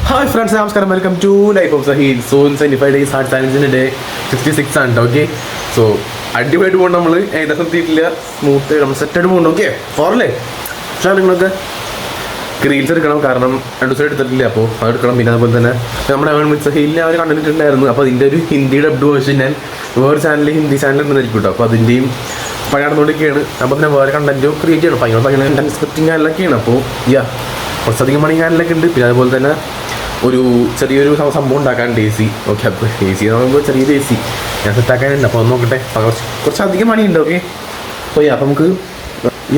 Hi friends, നമസ്കാരം. Welcome to life of Saheel. So 75 days hard സയൻസിൻ്റെ day 66 ആണ്. Okay, so അടിപൊളിയായിട്ട് പോകണം. നമ്മൾ ഏകദേശം എത്തിയിട്ടില്ല, സ്മൂത്ത് നമ്മൾ സെറ്റായിട്ട് പോകണം. ഓക്കെ, ഓറല്ലേ? പക്ഷേ നിങ്ങളൊക്കെ റീൽസ് എടുക്കണം, കാരണം 2 ദിവസം എടുത്തിട്ടില്ല, അപ്പോൾ അത് എടുക്കണം. പിന്നെ അതുപോലെ തന്നെ നമ്മുടെ സഹീലിനെ അവർ കണ്ടിട്ടുണ്ടായിരുന്നു. അപ്പോൾ അതിൻ്റെ ഒരു ഹിന്ദി ഡബ്ഡ് വേർഷൻ ഞാൻ വേറെ ചാനലിൽ ഹിന്ദി ചാനൽ ഉണ്ടെന്നായിരിക്കും കേട്ടോ. അപ്പോൾ അതിൻ്റെയും പണി നടന്നുകൊണ്ടിരിക്കുകയാണ്. അപ്പോൾ പിന്നെ വേറെ കണ്ടൻറ്റും ക്രിയേറ്റ് ചെയ്യണം. ഭയങ്കര സ്ക്രിപ്റ്റിംഗ് ചാനലൊക്കെയാണ്. അപ്പോൾ കുറച്ചധികം പണി ചാനലൊക്കെ ഉണ്ട്. പിന്നെ അതുപോലെ തന്നെ ഒരു ചെറിയൊരു സംഭവം ഉണ്ടാക്കാൻ ഡേസി. ഓക്കെ, അപ്പോൾ ഡേസി എന്ന് പറയുമ്പോൾ ചെറിയ ഡേസി ഞാൻ സെറ്റാക്കാനുണ്ട്. അപ്പോൾ ഒന്ന് നോക്കട്ടെ, കുറച്ചധികം പണിയുണ്ട്. ഓക്കെ, അപ്പോൾ അപ്പോൾ നമുക്ക്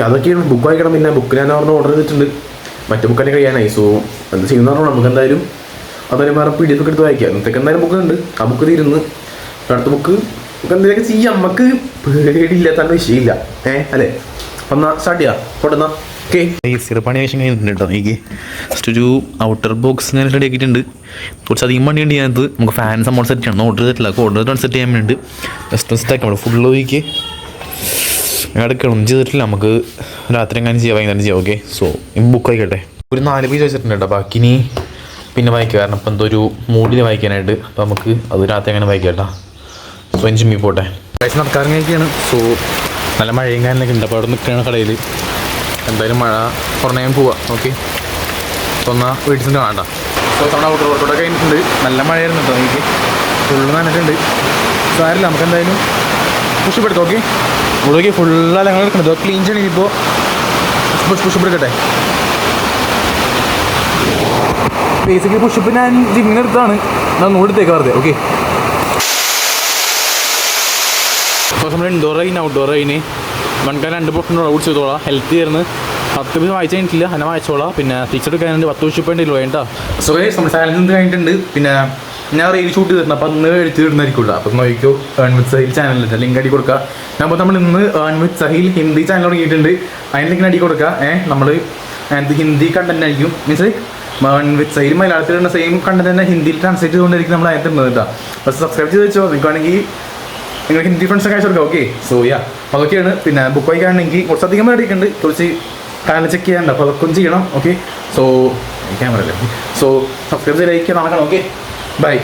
അതൊക്കെയാണ്. ബുക്ക് വായിക്കണം. പിന്നെ ബുക്ക് ഞാൻ അവിടെ ഓർഡർ ചെയ്തിട്ടുണ്ട്, മറ്റു ബുക്കിനെ കഴിയാനായി. സോ എന്ത് ചെയ്യുന്ന പറഞ്ഞാൽ നമുക്ക് എന്തായാലും അതൊരു വേറെ PDF ഒക്കെ എടുത്ത് വായിക്കാം. ഇന്നത്തേക്ക് എന്തായാലും ബുക്കുണ്ട്, ആ ബുക്ക് തീരുന്ന് അടുത്ത ബുക്ക് എന്തെങ്കിലുമൊക്കെ ചെയ്യാം. നമുക്ക് പേടിയില്ലാത്ത വിഷയമില്ല. അല്ലേ? എന്നാൽ സ്റ്റാർട്ട് ചെയ്യാം. കൊണ്ടുവന്നാ പണി ആവശ്യം കഴിഞ്ഞിട്ടുണ്ട് കേട്ടോ. എനിക്ക് ജസ്റ്റ് ഒരു ഔട്ടർ ബോക്സ് ഇങ്ങനെ റെഡി ആക്കിയിട്ടുണ്ട്. കുറച്ചധികം പണിയുണ്ട്. ഞാനത് നമുക്ക് ഫാൻ സംഭവം സെറ്റ് ചെയ്യണം. ഓർഡർ ചെയ്തിട്ടില്ല, ഓർഡർ ചെയ്തിട്ട് സെറ്റ് ചെയ്യാൻ വേണ്ടി ജസ്റ്റ് സെറ്റ് ആക്കാം. ഫുൾ ഒഴിക്ക് ഇടയ്ക്കൊന്നും ചെയ്തിട്ടില്ല. നമുക്ക് രാത്രി എങ്ങനെ ചെയ്യാം, വൈകുന്നേരം ചെയ്യാം. ഓക്കെ, സോ ബുക്ക് ആയിക്കോട്ടെ. ഒരു 4 പേജ് വെച്ചിട്ടുണ്ട് കേട്ടോ. ബാക്കി ഇനി പിന്നെ വായിക്കുക, കാരണം ഇപ്പം എന്തോ ഒരു മൂഡിൽ വായിക്കാനായിട്ട്. അപ്പോൾ നമുക്ക് അത് രാത്രി അങ്ങനെ വായിക്കാം കേട്ടോ. സോ ജിമ്മി പോട്ടെ. പൈസ നടക്കാറങ്ങനെയൊക്കെയാണ്. സോ നല്ല മഴയും കാര്യങ്ങളൊക്കെ ഉണ്ട്. അപ്പോൾ അവിടെ നിൽക്കുകയാണ് കടയിൽ. എന്തായാലും മഴ കുറഞ്ഞാൽ പോവാം. ഓക്കെ, അപ്പോൾ എന്നാൽ വീട്ടിൽ വേണ്ട. സോ തവണ ഔട്ടോടെ കഴിഞ്ഞിട്ടുണ്ട്. നല്ല മഴയായിരുന്നു കേട്ടോ. എനിക്ക് ഫുള്ള് നനഞ്ഞിട്ടുണ്ട്. സാരില്ല, നമുക്ക് എന്തായാലും പുഷപ്പ് എടുക്കാം. ഓക്കെ, ഇവിടെ ഫുള്ളാ ഞങ്ങൾ എടുക്കുന്നത്. ക്ലീൻ ചെയ്യണം. ഇപ്പോൾ പുഷപ്പ് എടുക്കട്ടെ. ബേസിക്കലി പുഷപ്പ് ഞാൻ ജിമ്മിന് എടുത്താണ്, ഞാൻ നോടിത്തേക്ക് വെറുതെ. ഓക്കെ, അപ്പോൾ നമ്മൾ ഇൻഡോർ കഴിഞ്ഞ് ഔട്ട്ഡോർ കഴിഞ്ഞ് നമുക്ക് 2 പൊട്ടൻ ഔട്ട് ചെയ്തോളാം. ഹെൽത്ത് ചെയ്യുന്നത് 10 ദിവസം വായിച്ചു കഴിഞ്ഞിട്ടില്ല, അങ്ങനെ വായിച്ചോളാം. പിന്നെ ടീച്ചർ എടുക്കാനുണ്ട് 10 പുഷപ്പ് ഉണ്ടല്ലോ വേണ്ട. സോ നമ്മൾ ചാനലിൽ കഴിഞ്ഞിട്ടുണ്ട്. പിന്നെ ഞാൻ റീൽ ഷൂട്ട് ചെയ്തിട്ടുണ്ട്, അപ്പോൾ അന്ന് എഴുതി ഇടുന്നതായിരിക്കുമല്ലോ. അപ്പോൾ നോക്കിയോ, ഏൺ വിത്ത് സഹീൽ ചാനലിൻ്റെ ലിങ്ക് അടി കൊടുക്കുക. അപ്പോൾ നമ്മൾ ഇന്ന് ഏൺ വിത്ത് സഹീൽ ഹിന്ദി ചാനൽ തുടങ്ങിയിട്ടുണ്ട്. അതിൻ്റെ ലിങ്ക് അടി കൊടുക്കുക. നമ്മൾ ഹിന്ദി കണ്ടന്റ് ആയിരിക്കും. മീൻസ് ഏൺ വിത്ത് സഹീൽ മലയാളത്തിലുള്ള സെയിം കണ്ടന്റ് തന്നെ ഹിന്ദിയിൽ ട്രാൻസ്ലേറ്റ് ചെയ്തുകൊണ്ടിരിക്കും നമ്മൾ അതിൻ്റെ ഇടുന്നത് കേട്ടോ. അപ്പോൾ സബ്സ്ക്രൈബ് ചെയ്ത് വെച്ചോ, നിൽക്കുകയാണെങ്കിൽ നിങ്ങൾ ഹിന്ദി ഫ്രണ്ട്സൊക്കെ അയച്ചു കൊടുക്കാം. ഓക്കെ, സോ അതൊക്കെയാണ്. പിന്നെ ബുക്ക് വായിക്കുകയാണെങ്കിൽ കുറച്ചധികം മേടിക്കുന്നുണ്ട്, കുറച്ച് കാലം ചെക്ക് ചെയ്യാനുണ്ട്. അപ്പോൾ അതൊക്കെ ചെയ്യണം. ഓക്കെ, സോ ക്യാമറ അല്ലേ. സോ സബ്സ്ക്രൈബ് ചെയ്ത് ലൈക്ക് നടക്കണം. Okay, by.